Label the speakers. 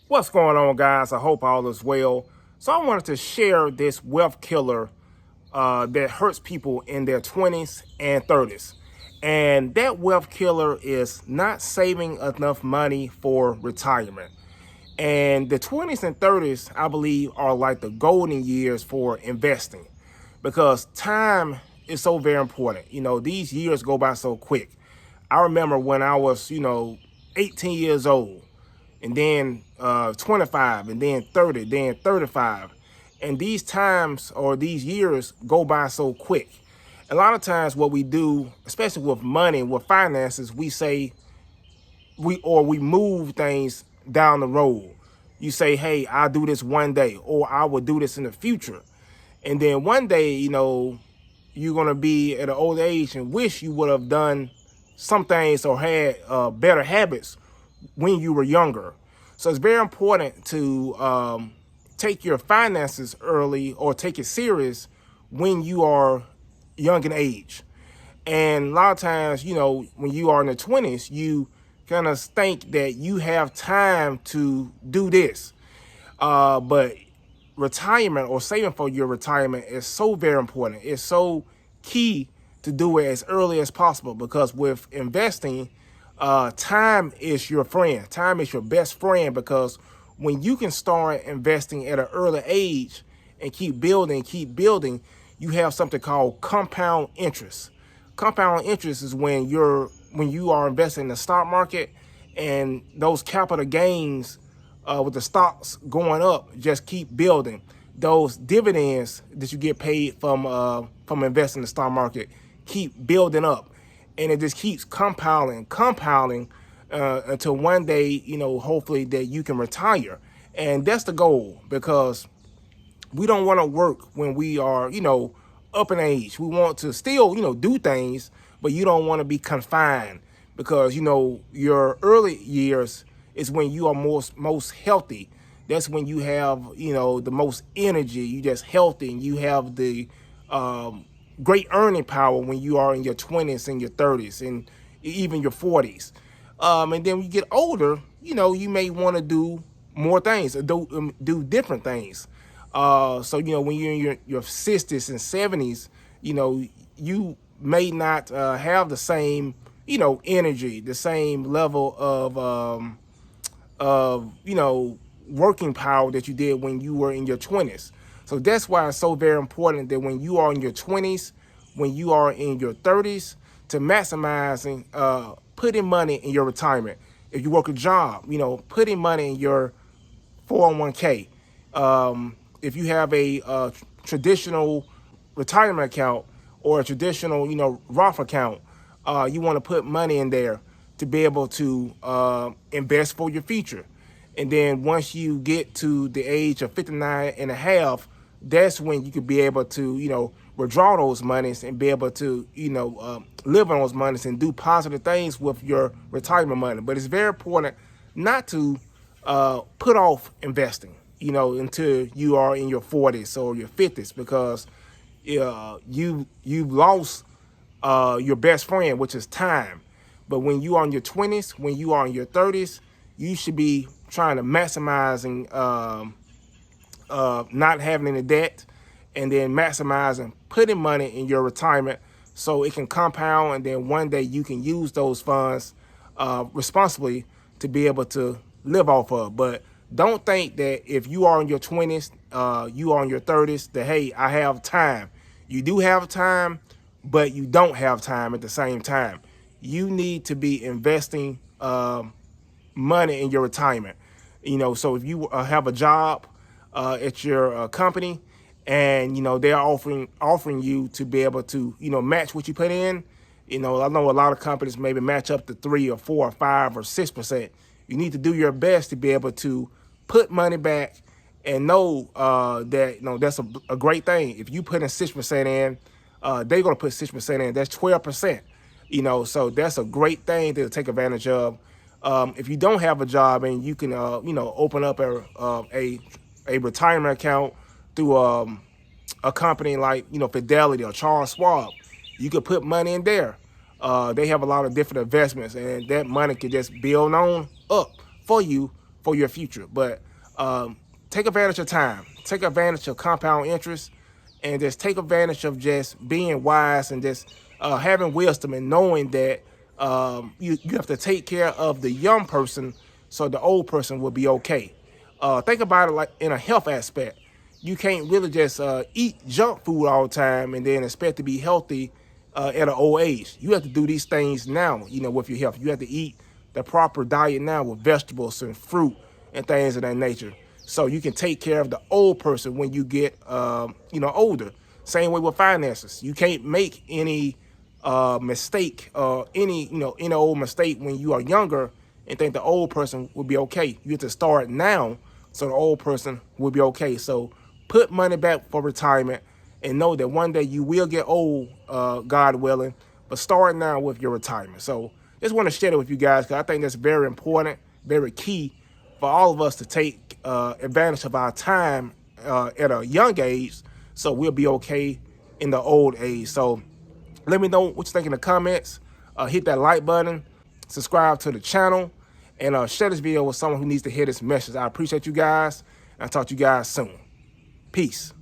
Speaker 1: What's going on, guys? I hope all is well. So I wanted to share this wealth killer that hurts people in their 20s and 30s. And that wealth killer is not saving enough money for retirement. And the 20s and 30s, I believe, are like the golden years for investing because time is so very important. These years go by so quick. I remember when I was, 18 years old, and then 25, and then 30, then 35. And these times or these years go by so quick. A lot of times what we do, especially with money, with finances, we say we move things down the road. You say, hey, I'll do this one day, or I will do this in the future. And then one day, you're going to be at an old age and wish you would have done some things or had better habits when you were younger. So it's very important to take your finances early or take it serious when you are young in age. And a lot of times, when you are in the 20s, you kind of think that you have time to do this. But retirement or saving for your retirement is so very important. It's so key to do it as early as possible, because with investing, time is your friend. Time is your best friend, because when you can start investing at an early age and keep building, you have something called compound interest. Compound interest is when you are investing in the stock market, and those capital gains with the stocks going up just keep building. Those dividends that you get paid from investing in the stock market keep building up, and it just keeps compounding until one day, hopefully that you can retire. And that's the goal, because we don't want to work when we are, up in age. We want to still, do things, but you don't want to be confined, because, your early years is when you are most healthy. That's when you have, the most energy. You just healthy, and you have the great earning power when you are in your 20s and your 30s and even your 40s. And then when you get older, you may want to do more things, or do different things. So, when you're in your 60s and 70s, you may not have the same, energy, the same level of working power that you did when you were in your 20s. So that's why it's so very important that when you are in your 20s, when you are in your 30s, to maximizing putting money in your retirement. If you work a job, putting money in your 401k. If you have a traditional retirement account or a traditional, Roth account, you want to put money in there to be able to invest for your future. And then once you get to the age of 59 and a half, that's when you could be able to, withdraw those monies and be able to, live on those monies and do positive things with your retirement money. But it's very important not to put off investing, until you are in your 40s or your 50s, because you've lost your best friend, which is time. But when you are in your 20s, when you are in your 30s, you should be trying to maximizing not having any debt, and then maximizing putting money in your retirement so it can compound, and then one day you can use those funds responsibly to be able to live off of. But don't think that if you are in your 20s, you are in your 30s, that, hey, I have time. You do have time, but you don't have time at the same time. You need to be investing money in your retirement. So if you have a job at your company, and they're offering you to be able to match what you put in. I know a lot of companies maybe match up to 3 or 4 or 5 or 6%. You need to do your best to be able to put money back, and know that that's a great thing. If you put in 6% in, they're gonna put 6% in. That's 12%. So that's a great thing to take advantage of. If you don't have a job, and you can open up a retirement account through a company like Fidelity or Charles Schwab, you could put money in there. They have a lot of different investments, and that money could just build on up for you for your future. But take advantage of time. Take advantage of compound interest, and just take advantage of just being wise and just having wisdom and knowing that you have to take care of the young person so the old person will be okay. Think about it like in a health aspect. You can't really just eat junk food all the time and then expect to be healthy at an old age. You have to do these things now, with your health. You have to eat the proper diet now with vegetables and fruit and things of that nature, so you can take care of the old person when you get, older. Same way with finances. You can't make any mistake, any old mistake when you are younger and think the old person will be okay. You have to start now so the old person will be okay. So put money back for retirement and know that one day you will get old, God willing, but start now with your retirement. So just want to share it with you guys because I think that's very important, very key for all of us to take advantage of our time at a young age so we'll be okay in the old age. So let me know what you think in the comments. Hit that like button, subscribe to the channel, and share this video with someone who needs to hear this message. I appreciate you guys, and I'll talk to you guys soon. Peace.